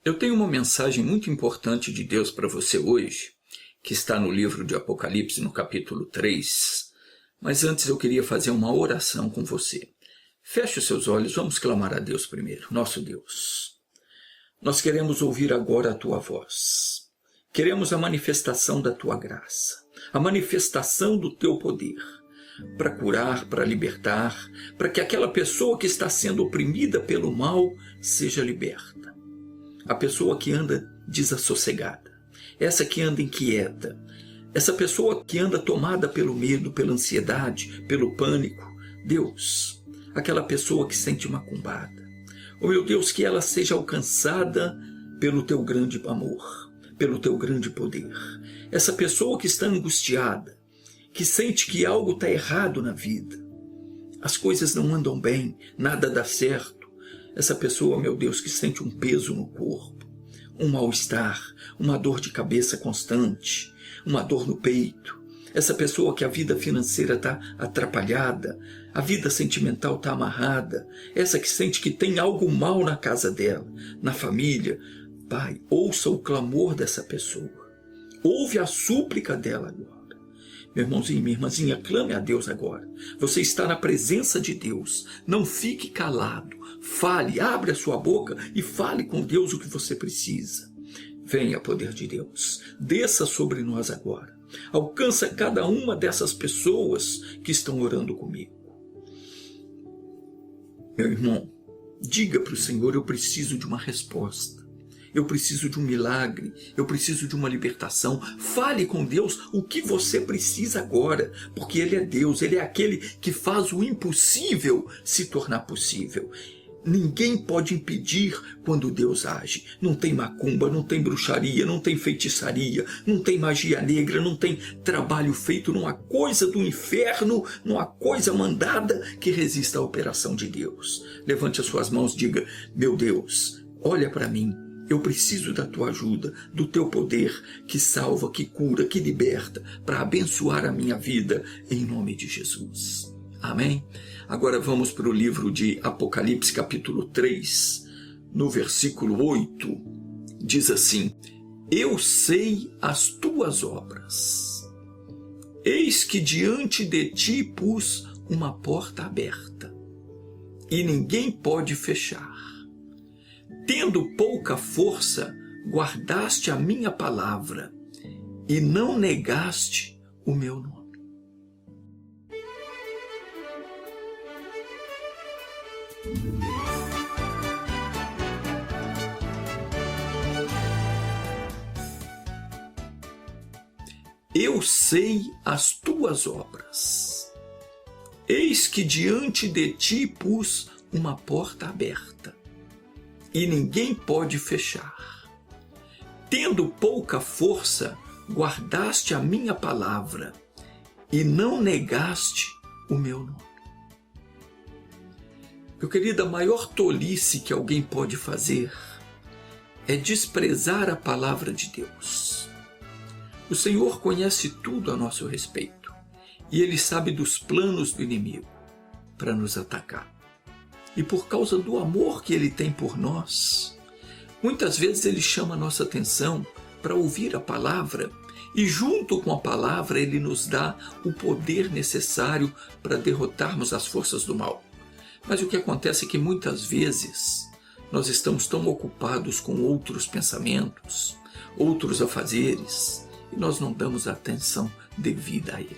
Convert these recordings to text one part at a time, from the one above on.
Eu tenho uma mensagem muito importante de Deus para você hoje, que está no livro de Apocalipse, no capítulo 3. Mas antes eu queria fazer uma oração com você. Feche os seus olhos, vamos clamar a Deus primeiro. Nosso Deus, nós queremos ouvir agora a Tua voz. Queremos a manifestação da Tua graça, a manifestação do Teu poder, para curar, para libertar, para que aquela pessoa que está sendo oprimida pelo mal seja liberta. A pessoa que anda desassossegada, essa que anda inquieta, essa pessoa que anda tomada pelo medo, pela ansiedade, pelo pânico. Deus, aquela pessoa que sente macumbada. Oh meu Deus, que ela seja alcançada pelo Teu grande amor, pelo Teu grande poder. Essa pessoa que está angustiada, que sente que algo está errado na vida, as coisas não andam bem, nada dá certo. Essa pessoa, meu Deus, que sente um peso no corpo, um mal-estar, uma dor de cabeça constante, uma dor no peito. Essa pessoa que a vida financeira está atrapalhada, a vida sentimental está amarrada. Essa que sente que tem algo mal na casa dela, na família. Pai, ouça o clamor dessa pessoa. Ouve a súplica dela agora. Meu irmãozinho, minha irmãzinha, clame a Deus agora. Você está na presença de Deus. Não fique calado. Fale, abre a sua boca e fale com Deus o que você precisa. Venha, poder de Deus. Desça sobre nós agora. Alcança cada uma dessas pessoas que estão orando comigo. Meu irmão, diga para o Senhor, eu preciso de uma resposta. Eu preciso de um milagre, eu preciso de uma libertação. Fale com Deus o que você precisa agora, porque Ele é Deus, Ele é aquele que faz o impossível se tornar possível. Ninguém pode impedir quando Deus age. Não tem macumba, não tem bruxaria, não tem feitiçaria, não tem magia negra, não tem trabalho feito, não há coisa do inferno, não há coisa mandada que resista à operação de Deus. Levante as suas mãos e diga, meu Deus, olha para mim. Eu preciso da Tua ajuda, do Teu poder que salva, que cura, que liberta, para abençoar a minha vida, em nome de Jesus. Amém? Agora vamos para o livro de Apocalipse, capítulo 3, no versículo 8. Diz assim, eu sei as tuas obras. Eis que diante de ti pus uma porta aberta, e ninguém pode fechar. Tendo pouca força, guardaste a minha palavra e não negaste o meu nome. Eu sei as tuas obras. Eis que diante de ti pus uma porta aberta, e ninguém pode fechar. Tendo pouca força, guardaste a minha palavra, e não negaste o meu nome. Meu querido, a maior tolice que alguém pode fazer é desprezar a palavra de Deus. O Senhor conhece tudo a nosso respeito, e Ele sabe dos planos do inimigo para nos atacar. E por causa do amor que Ele tem por nós, muitas vezes Ele chama a nossa atenção para ouvir a palavra e junto com a palavra Ele nos dá o poder necessário para derrotarmos as forças do mal. Mas o que acontece é que muitas vezes nós estamos tão ocupados com outros pensamentos, outros afazeres, e nós não damos a atenção devida a Ele.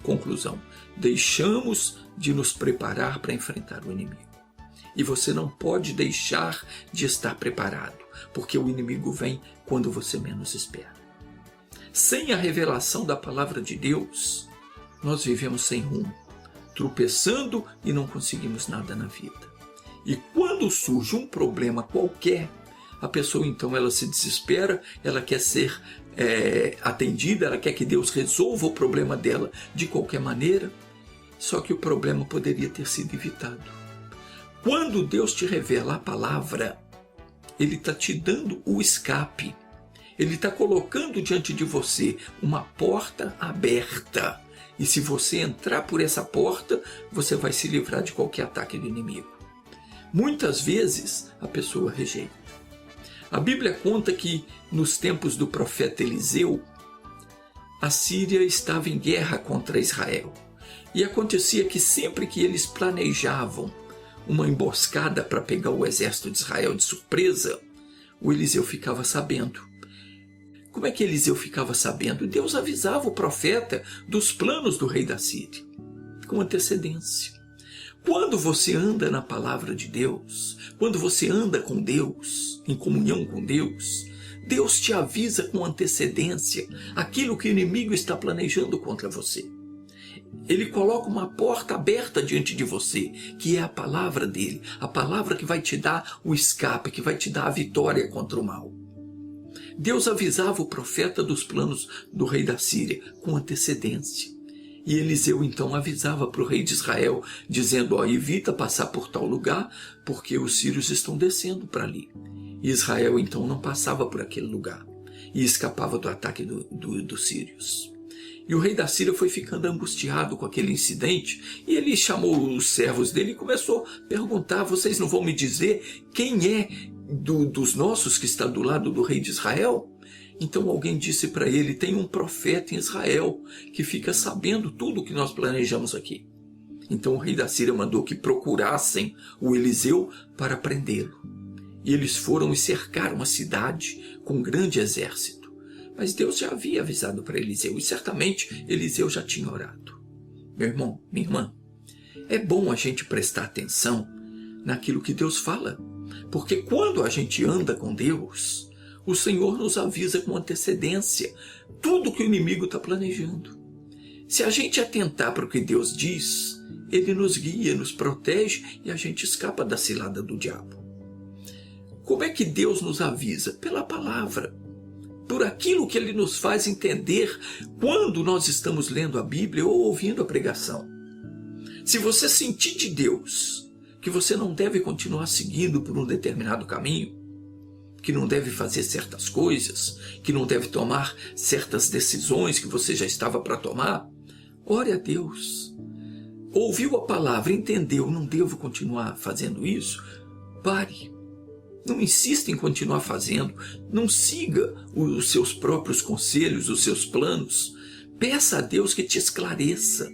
Conclusão, deixamos de nos preparar para enfrentar o inimigo. E você não pode deixar de estar preparado, porque o inimigo vem quando você menos espera. Sem a revelação da palavra de Deus, nós vivemos sem rumo, tropeçando e não conseguimos nada na vida. E quando surge um problema qualquer, a pessoa então ela se desespera, ela quer ser atendida, ela quer que Deus resolva o problema dela de qualquer maneira, só que o problema poderia ter sido evitado. Quando Deus te revela a palavra, Ele está te dando o escape. Ele está colocando diante de você uma porta aberta. E se você entrar por essa porta, você vai se livrar de qualquer ataque do inimigo. Muitas vezes a pessoa rejeita. A Bíblia conta que nos tempos do profeta Eliseu, a Síria estava em guerra contra Israel. E acontecia que sempre que eles planejavam uma emboscada para pegar o exército de Israel de surpresa, o Eliseu ficava sabendo. Como é que Eliseu ficava sabendo? Deus avisava o profeta dos planos do rei da Síria, com antecedência. Quando você anda na palavra de Deus, quando você anda com Deus, em comunhão com Deus, Deus te avisa com antecedência aquilo que o inimigo está planejando contra você. Ele coloca uma porta aberta diante de você, que é a palavra dele, a palavra que vai te dar o escape, que vai te dar a vitória contra o mal. Deus avisava o profeta dos planos do rei da Síria com antecedência. E Eliseu então avisava para o rei de Israel, dizendo, evita passar por tal lugar, porque os sírios estão descendo para ali. E Israel então não passava por aquele lugar e escapava do ataque dos sírios. E o rei da Síria foi ficando angustiado com aquele incidente, e ele chamou os servos dele e começou a perguntar, vocês não vão me dizer quem é dos nossos que está do lado do rei de Israel? Então alguém disse para ele, tem um profeta em Israel que fica sabendo tudo o que nós planejamos aqui. Então o rei da Síria mandou que procurassem o Eliseu para prendê-lo. E eles foram e cercaram a cidade com um grande exército. Mas Deus já havia avisado para Eliseu, e certamente Eliseu já tinha orado. Meu irmão, minha irmã, é bom a gente prestar atenção naquilo que Deus fala, porque quando a gente anda com Deus, o Senhor nos avisa com antecedência tudo que o inimigo está planejando. Se a gente atentar para o que Deus diz, Ele nos guia, nos protege e a gente escapa da cilada do diabo. Como é que Deus nos avisa? Pela palavra. Por aquilo que Ele nos faz entender quando nós estamos lendo a Bíblia ou ouvindo a pregação. Se você sentir de Deus que você não deve continuar seguindo por um determinado caminho, que não deve fazer certas coisas, que não deve tomar certas decisões que você já estava para tomar, ore a Deus. Ouviu a palavra, entendeu, não devo continuar fazendo isso? Pare. Não insista em continuar fazendo, não siga os seus próprios conselhos, os seus planos. Peça a Deus que te esclareça.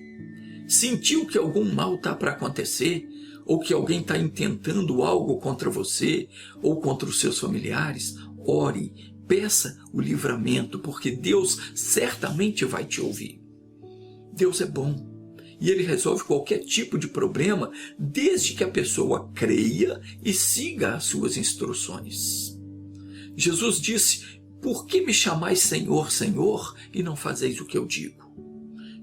Sentiu que algum mal está para acontecer, ou que alguém está intentando algo contra você, ou contra os seus familiares, ore, peça o livramento, porque Deus certamente vai te ouvir. Deus é bom. E Ele resolve qualquer tipo de problema, desde que a pessoa creia e siga as suas instruções. Jesus disse, por que me chamais Senhor, Senhor, e não fazeis o que eu digo?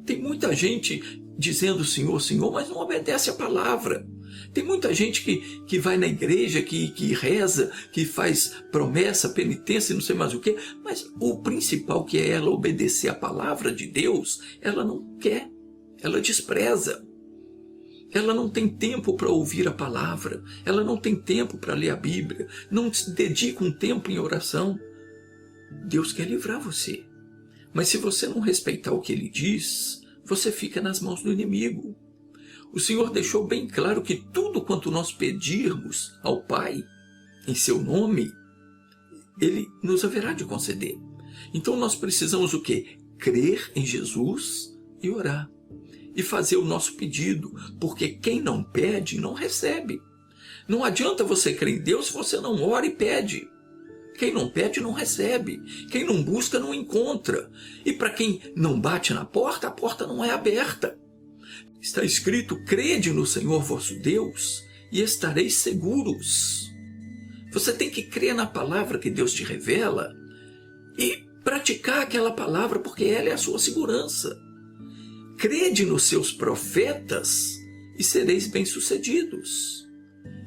Tem muita gente dizendo Senhor, Senhor, mas não obedece a palavra. Tem muita gente que vai na igreja, que reza, que faz promessa, penitência, não sei mais o que, mas o principal, que é ela obedecer a palavra de Deus, ela não quer. Ela despreza, ela não tem tempo para ouvir a palavra, ela não tem tempo para ler a Bíblia, não se dedica um tempo em oração. Deus quer livrar você, mas se você não respeitar o que Ele diz, você fica nas mãos do inimigo. O Senhor deixou bem claro que tudo quanto nós pedirmos ao Pai, em seu nome, Ele nos haverá de conceder. Então nós precisamos o quê? Crer em Jesus e orar. E fazer o nosso pedido, porque quem não pede, não recebe. Não adianta você crer em Deus se você não ora e pede. Quem não pede, não recebe. Quem não busca, não encontra. E para quem não bate na porta, a porta não é aberta. Está escrito, crede no Senhor vosso Deus e estareis seguros. Você tem que crer na palavra que Deus te revela e praticar aquela palavra, porque ela é a sua segurança. Crede nos seus profetas e sereis bem-sucedidos.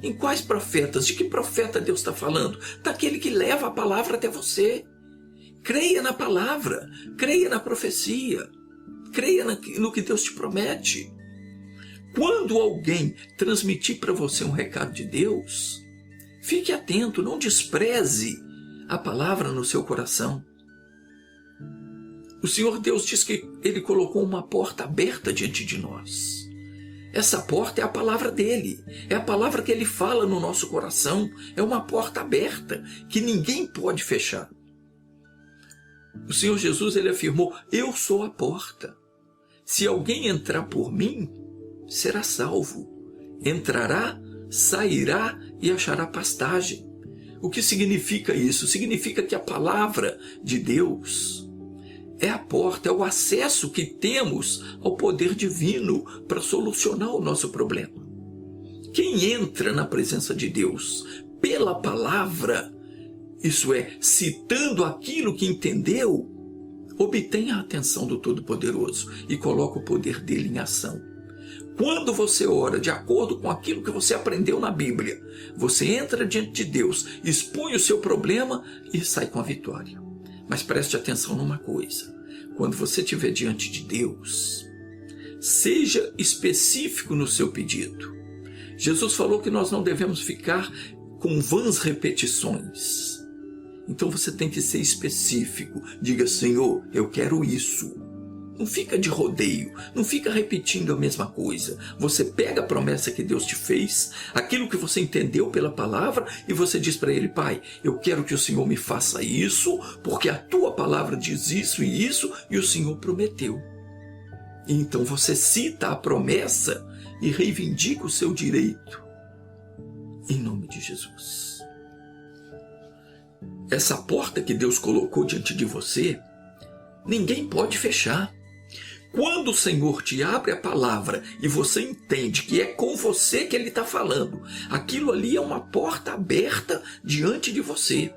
Em quais profetas? De que profeta Deus está falando? Daquele que leva a palavra até você. Creia na palavra, creia na profecia, creia no que Deus te promete. Quando alguém transmitir para você um recado de Deus, fique atento, não despreze a palavra no seu coração. O Senhor Deus diz que Ele colocou uma porta aberta diante de nós. Essa porta é a palavra dele, é a palavra que ele fala no nosso coração, é uma porta aberta que ninguém pode fechar. O Senhor Jesus, ele afirmou: eu sou a porta. Se alguém entrar por mim, será salvo. Entrará, sairá e achará pastagem. O que significa isso? Significa que a palavra de Deus é a porta, é o acesso que temos ao poder divino para solucionar o nosso problema. Quem entra na presença de Deus pela palavra, isso é, citando aquilo que entendeu, obtém a atenção do Todo-Poderoso e coloca o poder dele em ação. Quando você ora de acordo com aquilo que você aprendeu na Bíblia, você entra diante de Deus, expõe o seu problema e sai com a vitória. Mas preste atenção numa coisa: quando você estiver diante de Deus, seja específico no seu pedido. Jesus falou que nós não devemos ficar com vãs repetições. Então você tem que ser específico. Diga: Senhor, eu quero isso. Não fica de rodeio, não fica repetindo a mesma coisa. Você pega a promessa que Deus te fez, aquilo que você entendeu pela palavra, e você diz para ele: Pai, eu quero que o Senhor me faça isso, porque a tua palavra diz isso e o Senhor prometeu. E então você cita a promessa e reivindica o seu direito. Em nome de Jesus. Essa porta que Deus colocou diante de você, ninguém pode fechar. Quando o Senhor te abre a palavra e você entende que é com você que Ele está falando, aquilo ali é uma porta aberta diante de você,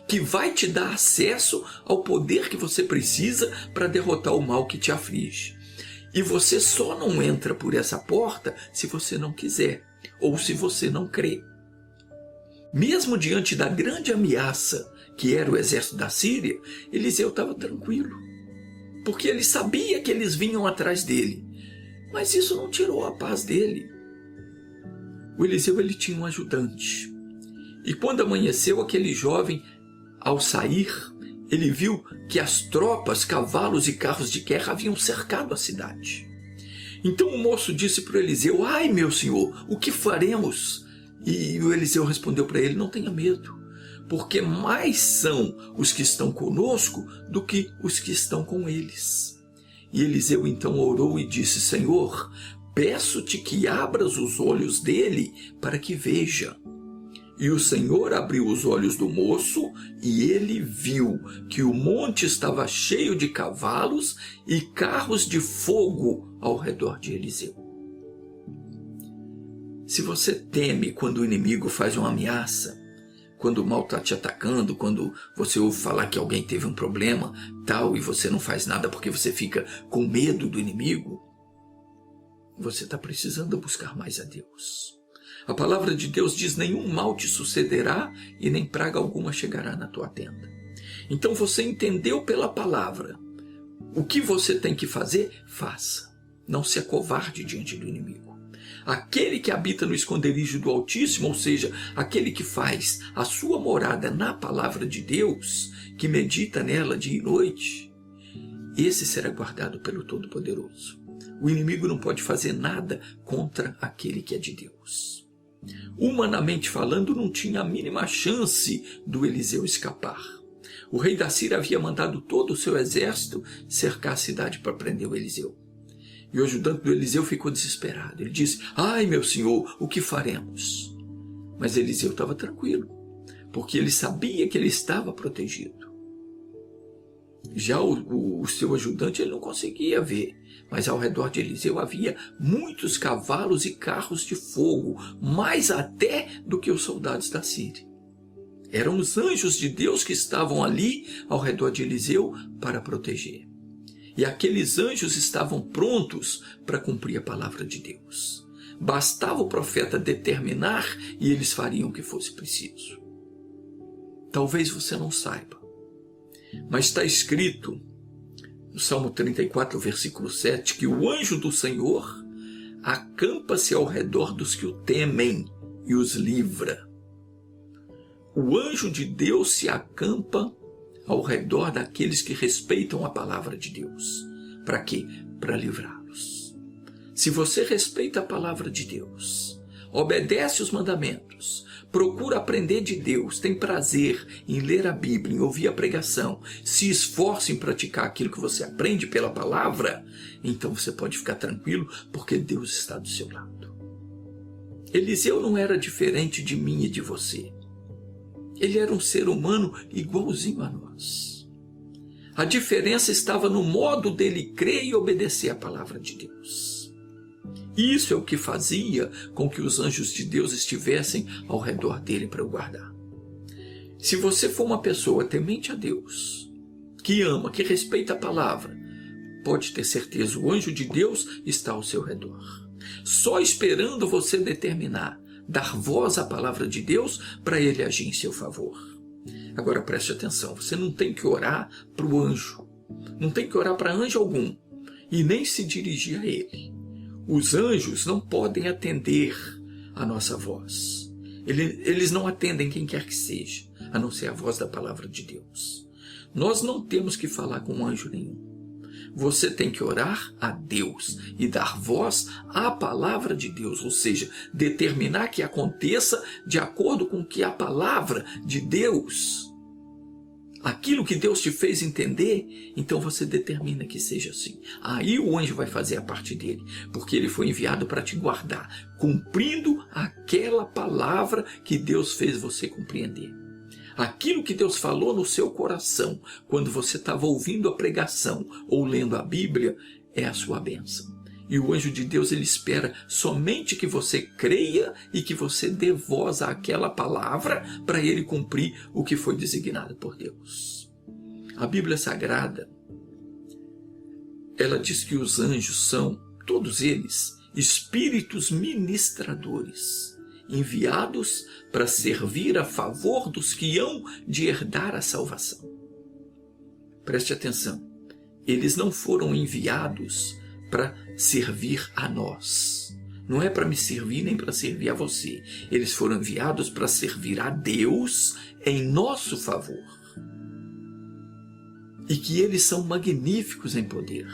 que vai te dar acesso ao poder que você precisa para derrotar o mal que te aflige. E você só não entra por essa porta se você não quiser, ou se você não crê. Mesmo diante da grande ameaça que era o exército da Síria, Eliseu estava tranquilo, porque ele sabia que eles vinham atrás dele. Mas isso não tirou a paz dele. O Eliseu, ele tinha um ajudante. E quando amanheceu, aquele jovem, ao sair, ele viu que as tropas, cavalos e carros de guerra haviam cercado a cidade. Então o moço disse para o Eliseu: ai, meu senhor, o que faremos? E o Eliseu respondeu para ele: não tenha medo, porque mais são os que estão conosco do que os que estão com eles. E Eliseu então orou e disse: Senhor, peço-te que abras os olhos dele para que veja. E o Senhor abriu os olhos do moço, e ele viu que o monte estava cheio de cavalos e carros de fogo ao redor de Eliseu. Se você teme quando o inimigo faz uma ameaça, quando o mal está te atacando, quando você ouve falar que alguém teve um problema, tal, e você não faz nada porque você fica com medo do inimigo, você está precisando buscar mais a Deus. A palavra de Deus diz: nenhum mal te sucederá e nem praga alguma chegará na tua tenda. Então você entendeu pela palavra o que você tem que fazer? Faça. Não se acovarde diante do inimigo. Aquele que habita no esconderijo do Altíssimo, ou seja, aquele que faz a sua morada na palavra de Deus, que medita nela dia e noite, esse será guardado pelo Todo-Poderoso. O inimigo não pode fazer nada contra aquele que é de Deus. Humanamente falando, não tinha a mínima chance do Eliseu escapar. O rei da Síria havia mandado todo o seu exército cercar a cidade para prender o Eliseu. E o ajudante do Eliseu ficou desesperado. Ele disse: ai, meu senhor, o que faremos? Mas Eliseu estava tranquilo, porque ele sabia que ele estava protegido. Já o seu ajudante, ele não conseguia ver, mas ao redor de Eliseu havia muitos cavalos e carros de fogo, mais até do que os soldados da Síria. Eram os anjos de Deus que estavam ali ao redor de Eliseu para proteger. E aqueles anjos estavam prontos para cumprir a palavra de Deus. Bastava o profeta determinar e eles fariam o que fosse preciso. Talvez você não saiba, mas está escrito no Salmo 34, versículo 7, que o anjo do Senhor acampa-se ao redor dos que o temem e os livra. O anjo de Deus se acampa ao redor daqueles que respeitam a palavra de Deus. Para quê? Para livrá-los. Se você respeita a palavra de Deus, obedece os mandamentos, procura aprender de Deus, tem prazer em ler a Bíblia, em ouvir a pregação, se esforça em praticar aquilo que você aprende pela palavra, então você pode ficar tranquilo, porque Deus está do seu lado. Eliseu não era diferente de mim e de você. Ele era um ser humano igualzinho a nós. A diferença estava no modo dele crer e obedecer a palavra de Deus. Isso é o que fazia com que os anjos de Deus estivessem ao redor dele para o guardar. Se você for uma pessoa temente a Deus, que ama, que respeita a palavra, pode ter certeza, o anjo de Deus está ao seu redor, só esperando você determinar, dar voz à palavra de Deus para ele agir em seu favor. Agora preste atenção, você não tem que orar para o anjo, não tem que orar para anjo algum, e nem se dirigir a ele. Os anjos não podem atender a nossa voz. Eles não atendem quem quer que seja, a não ser a voz da palavra de Deus. Nós não temos que falar com anjo nenhum. Você tem que orar a Deus e dar voz à palavra de Deus, ou seja, determinar que aconteça de acordo com que a palavra de Deus, aquilo que Deus te fez entender, então você determina que seja assim. Aí o anjo vai fazer a parte dele, porque ele foi enviado para te guardar, cumprindo aquela palavra que Deus fez você compreender. Aquilo que Deus falou no seu coração, quando você estava ouvindo a pregação ou lendo a Bíblia, é a sua bênção. E o anjo de Deus, ele espera somente que você creia e que você dê voz àquela palavra para ele cumprir o que foi designado por Deus. A Bíblia Sagrada, ela diz que os anjos são, todos eles, espíritos ministradores, enviados para servir a favor dos que hão de herdar a salvação. Preste atenção, eles não foram enviados para servir a nós. Não é para me servir nem para servir a você. Eles foram enviados para servir a Deus em nosso favor. E que eles são magníficos em poder.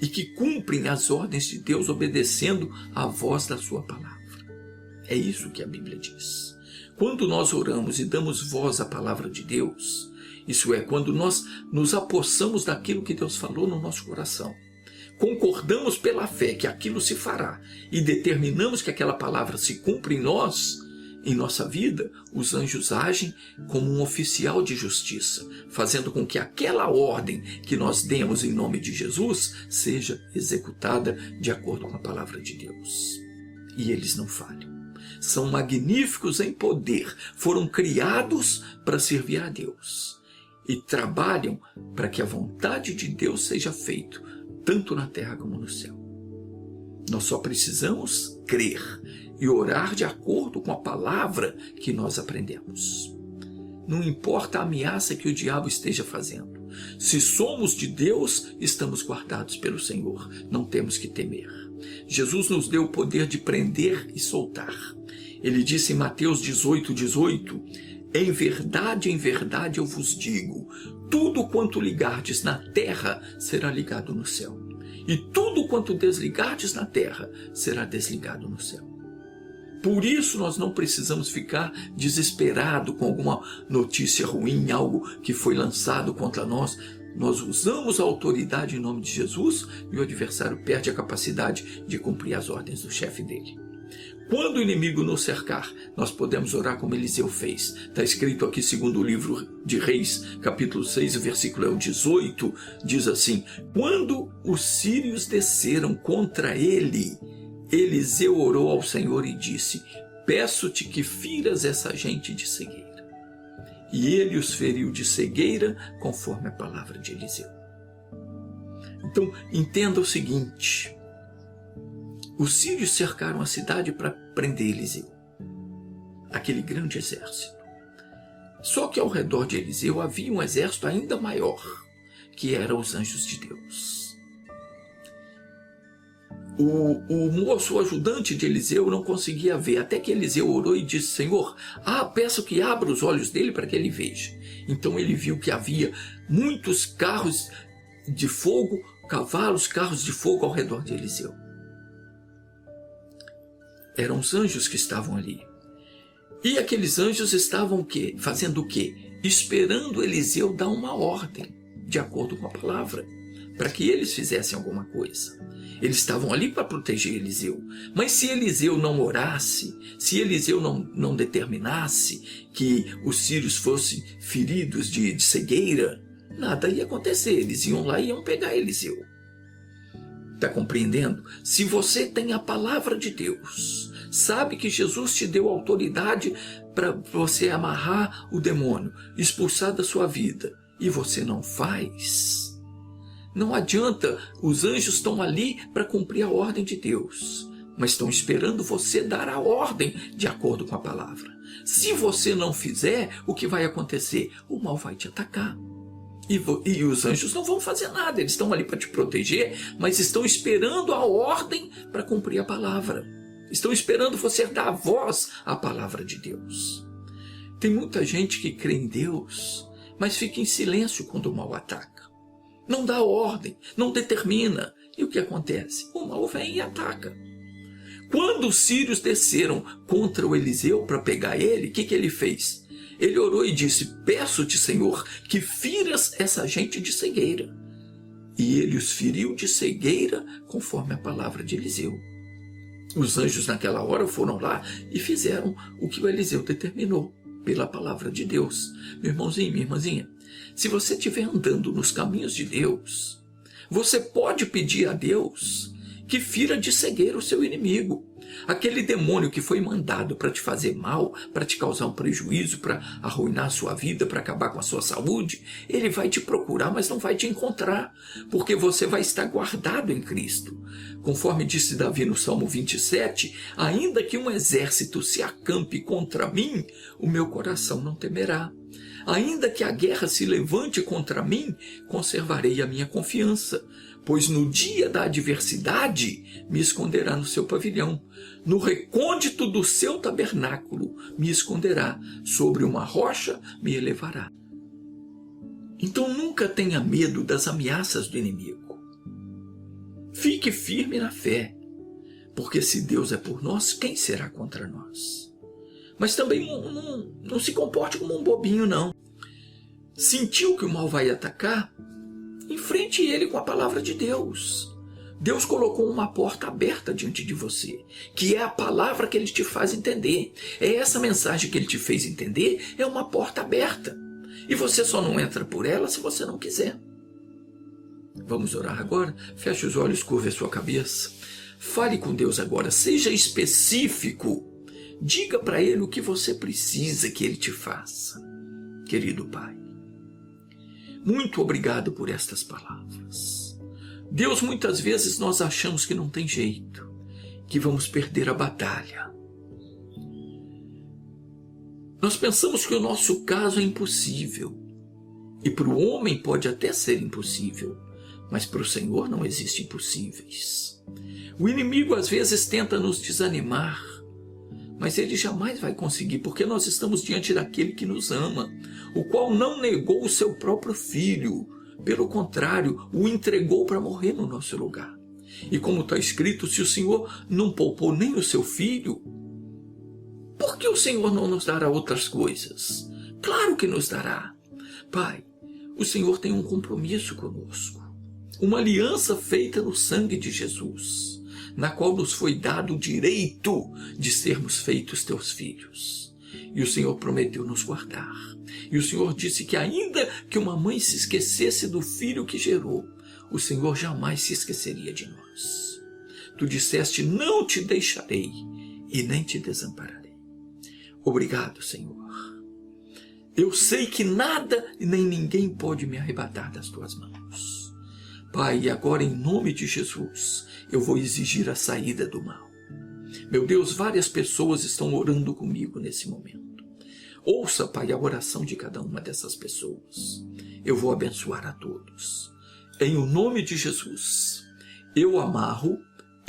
E que cumprem as ordens de Deus obedecendo à voz da sua palavra. É isso que a Bíblia diz. Quando nós oramos e damos voz à palavra de Deus, isso é, quando nós nos apossamos daquilo que Deus falou no nosso coração, concordamos pela fé que aquilo se fará e determinamos que aquela palavra se cumpra em nós, em nossa vida, os anjos agem como um oficial de justiça, fazendo com que aquela ordem que nós demos em nome de Jesus seja executada de acordo com a palavra de Deus. E eles não falham. São magníficos em poder, foram criados para servir a Deus e trabalham para que a vontade de Deus seja feita, tanto na terra como no céu. Nós só precisamos crer e orar de acordo com a palavra que nós aprendemos. Não importa a ameaça que o diabo esteja fazendo. Se somos de Deus, estamos guardados pelo Senhor. Não temos que temer. Jesus nos deu o poder de prender e soltar. Ele disse em Mateus 18:18, em verdade eu vos digo, tudo quanto ligardes na terra será ligado no céu. E tudo quanto desligardes na terra será desligado no céu. Por isso nós não precisamos ficar desesperados com alguma notícia ruim, algo que foi lançado contra nós. Nós usamos a autoridade em nome de Jesus e o adversário perde a capacidade de cumprir as ordens do chefe dele. Quando o inimigo nos cercar, nós podemos orar como Eliseu fez. Está escrito aqui, segundo o livro de Reis, capítulo 6, o versículo 18, diz assim: quando os sírios desceram contra ele, Eliseu orou ao Senhor e disse: peço-te que firas essa gente de cegueira. E ele os feriu de cegueira, conforme a palavra de Eliseu. Então, entenda o seguinte: os sírios cercaram a cidade para prender Eliseu, aquele grande exército. Só que ao redor de Eliseu havia um exército ainda maior, que eram os anjos de Deus. O moço, o ajudante de Eliseu, não conseguia ver, até que Eliseu orou e disse: Senhor, peço que abra os olhos dele para que ele veja. Então ele viu que havia muitos carros de fogo cavalos, carros de fogo ao redor de Eliseu. Eram os anjos que estavam ali. E aqueles anjos estavam o quê? Fazendo o quê? Esperando Eliseu dar uma ordem, de acordo com a palavra, para que eles fizessem alguma coisa. Eles estavam ali para proteger Eliseu. Mas se Eliseu não orasse, se Eliseu não determinasse que os sírios fossem feridos de cegueira, nada ia acontecer. Eles iam lá e iam pegar Eliseu. Está compreendendo? Se você tem a palavra de Deus, sabe que Jesus te deu autoridade para você amarrar o demônio, expulsar da sua vida, e você não faz, não adianta. Os anjos estão ali para cumprir a ordem de Deus, mas estão esperando você dar a ordem de acordo com a palavra. Se você não fizer, o que vai acontecer? O mal vai te atacar. E os anjos não vão fazer nada, eles estão ali para te proteger, mas estão esperando a ordem para cumprir a palavra. Estão esperando você dar a voz à palavra de Deus. Tem muita gente que crê em Deus, mas fica em silêncio quando o mal ataca. Não dá ordem, não determina. E o que acontece? O mal vem e ataca. Quando os sírios desceram contra o Eliseu para pegar ele, o que ele fez? Ele orou e disse: peço-te, Senhor, que firas essa gente de cegueira. E ele os feriu de cegueira conforme a palavra de Eliseu. Os anjos naquela hora foram lá e fizeram o que o Eliseu determinou pela palavra de Deus. Meu irmãozinho, minha irmãzinha, se você estiver andando nos caminhos de Deus, você pode pedir a Deus que fira de cegueira o seu inimigo. Aquele demônio que foi mandado para te fazer mal, para te causar um prejuízo, para arruinar a sua vida, para acabar com a sua saúde, ele vai te procurar, mas não vai te encontrar, porque você vai estar guardado em Cristo. Conforme disse Davi no Salmo 27, ainda que um exército se acampe contra mim, o meu coração não temerá. Ainda que a guerra se levante contra mim, conservarei a minha confiança, pois no dia da adversidade me esconderá no seu pavilhão. No recôndito do seu tabernáculo me esconderá, sobre uma rocha me elevará. Então nunca tenha medo das ameaças do inimigo. Fique firme na fé, porque se Deus é por nós, quem será contra nós? Mas também não se comporte como um bobinho, não. Sentiu que o mal vai atacar? Enfrente ele com a palavra de Deus. Deus colocou uma porta aberta diante de você, que é a palavra que ele te faz entender. É essa mensagem que ele te fez entender, é uma porta aberta. E você só não entra por ela se você não quiser. Vamos orar agora? Feche os olhos, curve a sua cabeça. Fale com Deus agora, seja específico. Diga para ele o que você precisa que ele te faça. Querido Pai, muito obrigado por estas palavras. Deus, muitas vezes nós achamos que não tem jeito, que vamos perder a batalha. Nós pensamos que o nosso caso é impossível. E para o homem pode até ser impossível, mas para o Senhor não existem impossíveis. O inimigo às vezes tenta nos desanimar, mas ele jamais vai conseguir, porque nós estamos diante daquele que nos ama, o qual não negou o seu próprio filho, pelo contrário, o entregou para morrer no nosso lugar. E como está escrito, se o Senhor não poupou nem o seu filho, por que o Senhor não nos dará outras coisas? Claro que nos dará. Pai, o Senhor tem um compromisso conosco, uma aliança feita no sangue de Jesus, na qual nos foi dado o direito de sermos feitos teus filhos. E o Senhor prometeu nos guardar. E o Senhor disse que ainda que uma mãe se esquecesse do filho que gerou, o Senhor jamais se esqueceria de nós. Tu disseste: não te deixarei e nem te desampararei. Obrigado, Senhor. Eu sei que nada e nem ninguém pode me arrebatar das tuas mãos. Pai, e agora em nome de Jesus, eu vou exigir a saída do mal. Meu Deus, várias pessoas estão orando comigo nesse momento. Ouça, Pai, a oração de cada uma dessas pessoas. Eu vou abençoar a todos. Em o nome de Jesus, eu amarro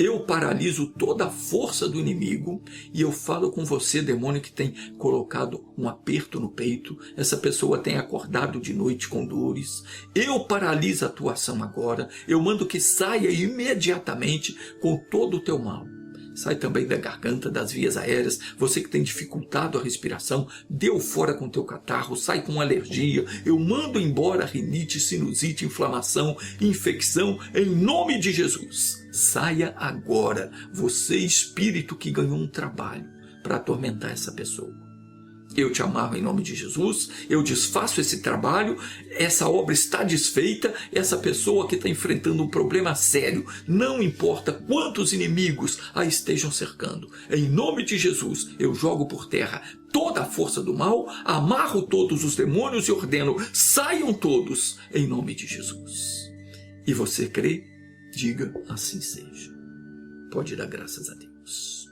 Eu paraliso toda a força do inimigo e eu falo com você, demônio que tem colocado um aperto no peito. Essa pessoa tem acordado de noite com dores. Eu paraliso a tua ação agora. Eu mando que saia imediatamente com todo o teu mal. Sai também da garganta, das vias aéreas. Você que tem dificultado a respiração, deu fora com teu catarro, sai com alergia. Eu mando embora rinite, sinusite, inflamação, infecção, em nome de Jesus. Saia agora, você espírito que ganhou um trabalho para atormentar essa pessoa. Eu te amarro em nome de Jesus, eu desfaço esse trabalho, essa obra está desfeita, essa pessoa que está enfrentando um problema sério, não importa quantos inimigos a estejam cercando, em nome de Jesus eu jogo por terra toda a força do mal, amarro todos os demônios e ordeno, saiam todos em nome de Jesus. E você crê? Diga assim seja. Pode dar graças a Deus.